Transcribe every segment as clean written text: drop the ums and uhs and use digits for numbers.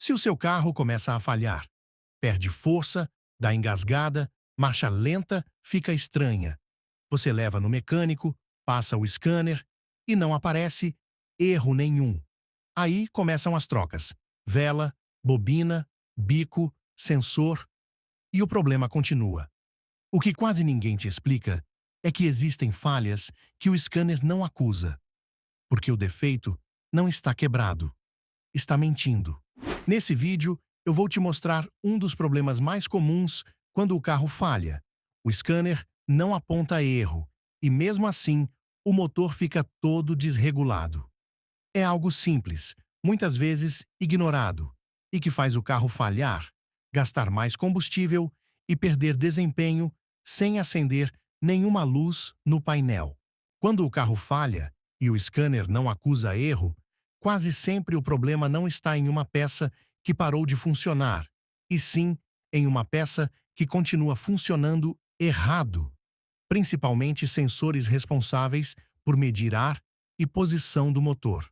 Se o seu carro começa a falhar, perde força, dá engasgada, marcha lenta, fica estranha. Você leva no mecânico, passa o scanner e não aparece erro nenhum. Aí começam as trocas: vela, bobina, bico, sensor, e o problema continua. O que quase ninguém te explica é que existem falhas que o scanner não acusa, porque o defeito não está quebrado, está mentindo. Nesse vídeo, eu vou te mostrar um dos problemas mais comuns quando o carro falha. O scanner não aponta erro e, mesmo assim, o motor fica todo desregulado. É algo simples, muitas vezes ignorado, e que faz o carro falhar, gastar mais combustível e perder desempenho sem acender nenhuma luz no painel. Quando o carro falha e o scanner não acusa erro, quase sempre o problema não está em uma peça que parou de funcionar, e sim em uma peça que continua funcionando errado, principalmente sensores responsáveis por medir ar e posição do motor.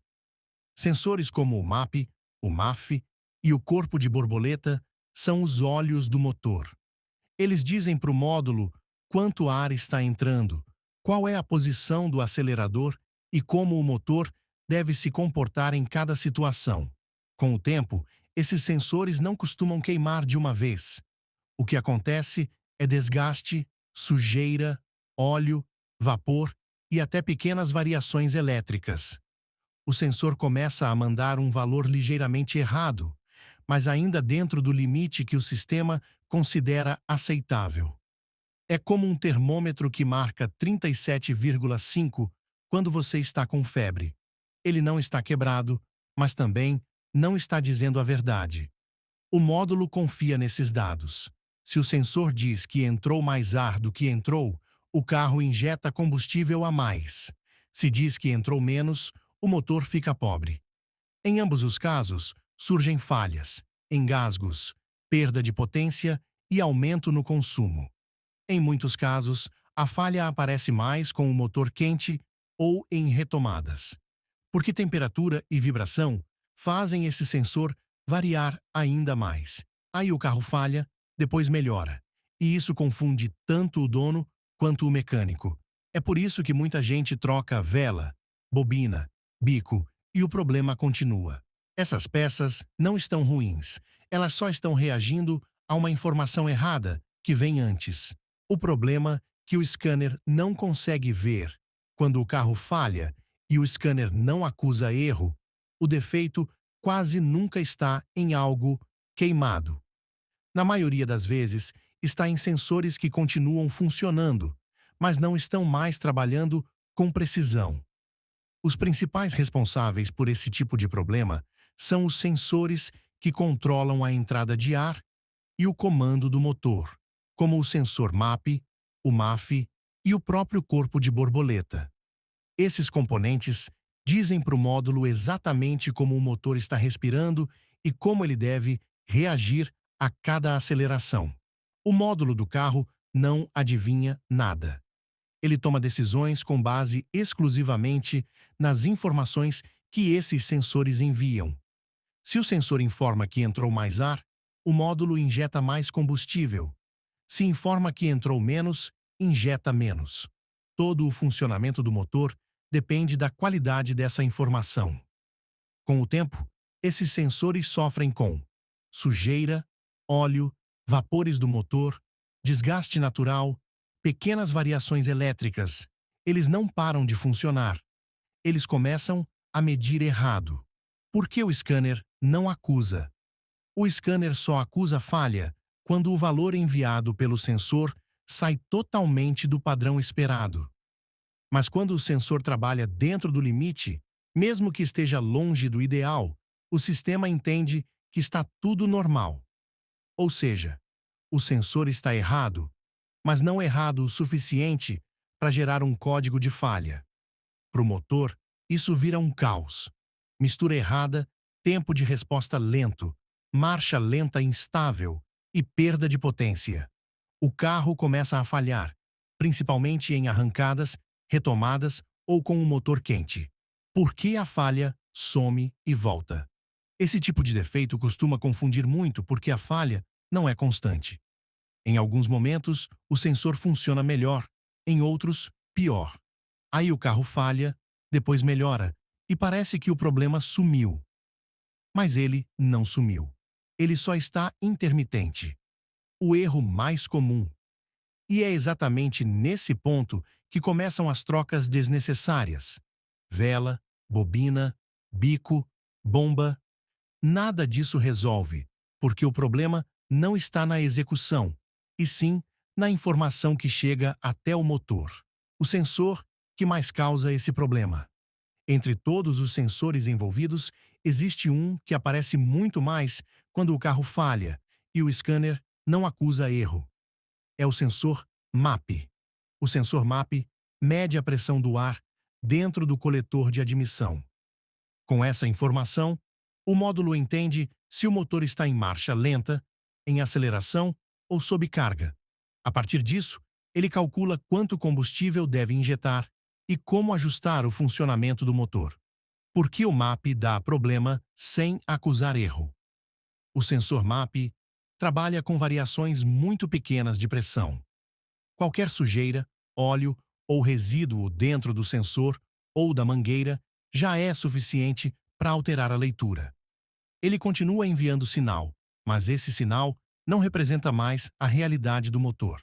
Sensores como o MAP, o MAF e o corpo de borboleta são os olhos do motor. Eles dizem para o módulo quanto ar está entrando, qual é a posição do acelerador e como o motor deve se comportar em cada situação. Com o tempo, esses sensores não costumam queimar de uma vez. O que acontece é desgaste, sujeira, óleo, vapor e até pequenas variações elétricas. O sensor começa a mandar um valor ligeiramente errado, mas ainda dentro do limite que o sistema considera aceitável. É como um termômetro que marca 37,5 quando você está com febre. Ele não está quebrado, mas também não está dizendo a verdade. O módulo confia nesses dados. Se o sensor diz que entrou mais ar do que entrou, o carro injeta combustível a mais. Se diz que entrou menos, o motor fica pobre. Em ambos os casos, surgem falhas, engasgos, perda de potência e aumento no consumo. Em muitos casos, a falha aparece mais com o motor quente ou em retomadas, porque temperatura e vibração fazem esse sensor variar ainda mais. Aí o carro falha, depois melhora, e isso confunde tanto o dono quanto o mecânico. É por isso que muita gente troca vela, bobina, bico e o problema continua. Essas peças não estão ruins, elas só estão reagindo a uma informação errada que vem antes. O problema que o scanner não consegue ver. Quando o carro falha e o scanner não acusa erro, o defeito quase nunca está em algo queimado. Na maioria das vezes, está em sensores que continuam funcionando, mas não estão mais trabalhando com precisão. Os principais responsáveis por esse tipo de problema são os sensores que controlam a entrada de ar e o comando do motor, como o sensor MAP, o MAF e o próprio corpo de borboleta. Esses componentes dizem para o módulo exatamente como o motor está respirando e como ele deve reagir a cada aceleração. O módulo do carro não adivinha nada. Ele toma decisões com base exclusivamente nas informações que esses sensores enviam. Se o sensor informa que entrou mais ar, o módulo injeta mais combustível. Se informa que entrou menos, injeta menos. Todo o funcionamento do motor depende da qualidade dessa informação. Com o tempo, esses sensores sofrem com sujeira, óleo, vapores do motor, desgaste natural, pequenas variações elétricas. Eles não param de funcionar. Eles começam a medir errado. Por que o scanner não acusa? O scanner só acusa falha quando o valor enviado pelo sensor sai totalmente do padrão esperado. Mas quando o sensor trabalha dentro do limite, mesmo que esteja longe do ideal, o sistema entende que está tudo normal. Ou seja, o sensor está errado, mas não errado o suficiente para gerar um código de falha. Para o motor, isso vira um caos. Mistura errada, tempo de resposta lento, marcha lenta instável e perda de potência. O carro começa a falhar, principalmente em arrancadas, retomadas ou com o motor quente. Por que a falha some e volta? Esse tipo de defeito costuma confundir muito porque a falha não é constante. Em alguns momentos, o sensor funciona melhor, em outros, pior. Aí o carro falha, depois melhora, e parece que o problema sumiu. Mas ele não sumiu. Ele só está intermitente. O erro mais comum. E é exatamente nesse ponto que começam as trocas desnecessárias. Vela, bobina, bico, bomba. Nada disso resolve, porque o problema não está na execução, e sim na informação que chega até o motor. O sensor que mais causa esse problema. Entre todos os sensores envolvidos, existe um que aparece muito mais quando o carro falha e o scanner não acusa erro. É o sensor MAP. O sensor MAP mede a pressão do ar dentro do coletor de admissão. Com essa informação, o módulo entende se o motor está em marcha lenta, em aceleração ou sob carga. A partir disso, ele calcula quanto combustível deve injetar e como ajustar o funcionamento do motor. Por que o MAP dá problema sem acusar erro? O sensor MAP trabalha com variações muito pequenas de pressão. Qualquer sujeira, óleo ou resíduo dentro do sensor ou da mangueira já é suficiente para alterar a leitura. Ele continua enviando sinal, mas esse sinal não representa mais a realidade do motor.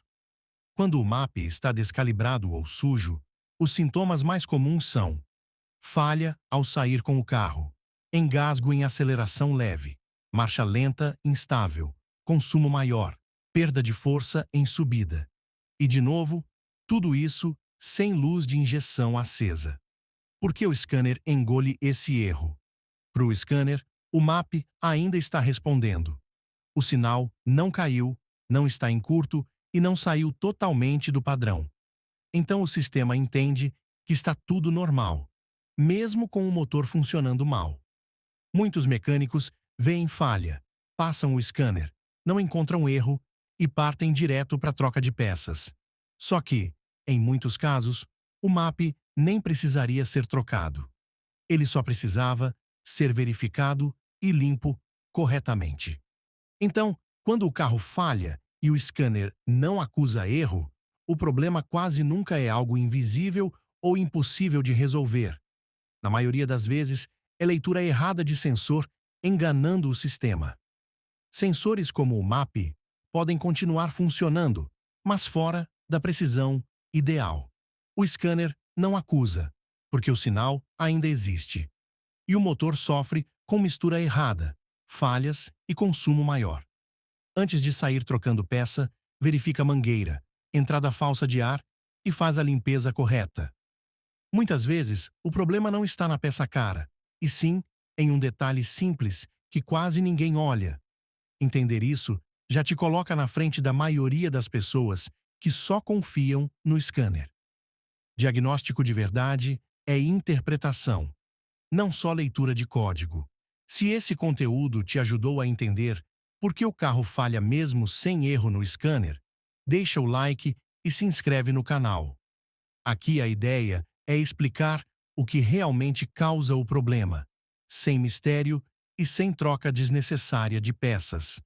Quando o MAP está descalibrado ou sujo, os sintomas mais comuns são falha ao sair com o carro, engasgo em aceleração leve, marcha lenta instável, consumo maior, perda de força em subida. E, de novo, tudo isso sem luz de injeção acesa. Por que o scanner engole esse erro? Para o scanner, o MAP ainda está respondendo. O sinal não caiu, não está em curto e não saiu totalmente do padrão. Então o sistema entende que está tudo normal, mesmo com o motor funcionando mal. Muitos mecânicos veem falha, passam o scanner, não encontram erro e partem direto para a troca de peças. Só que, em muitos casos, o MAP nem precisaria ser trocado. Ele só precisava ser verificado e limpo corretamente. Então, quando o carro falha e o scanner não acusa erro, o problema quase nunca é algo invisível ou impossível de resolver. Na maioria das vezes, é leitura errada de sensor enganando o sistema. Sensores como o MAP podem continuar funcionando, mas fora da precisão ideal. O scanner não acusa, porque o sinal ainda existe. E o motor sofre com mistura errada, falhas e consumo maior. Antes de sair trocando peça, verifica a mangueira, entrada falsa de ar e faz a limpeza correta. Muitas vezes, o problema não está na peça cara, e sim em um detalhe simples que quase ninguém olha. Entender isso já te coloca na frente da maioria das pessoas que só confiam no scanner. Diagnóstico de verdade é interpretação, não só leitura de código. Se esse conteúdo te ajudou a entender por que o carro falha mesmo sem erro no scanner, deixa o like e se inscreve no canal. Aqui a ideia é explicar o que realmente causa o problema, sem mistério e sem troca desnecessária de peças.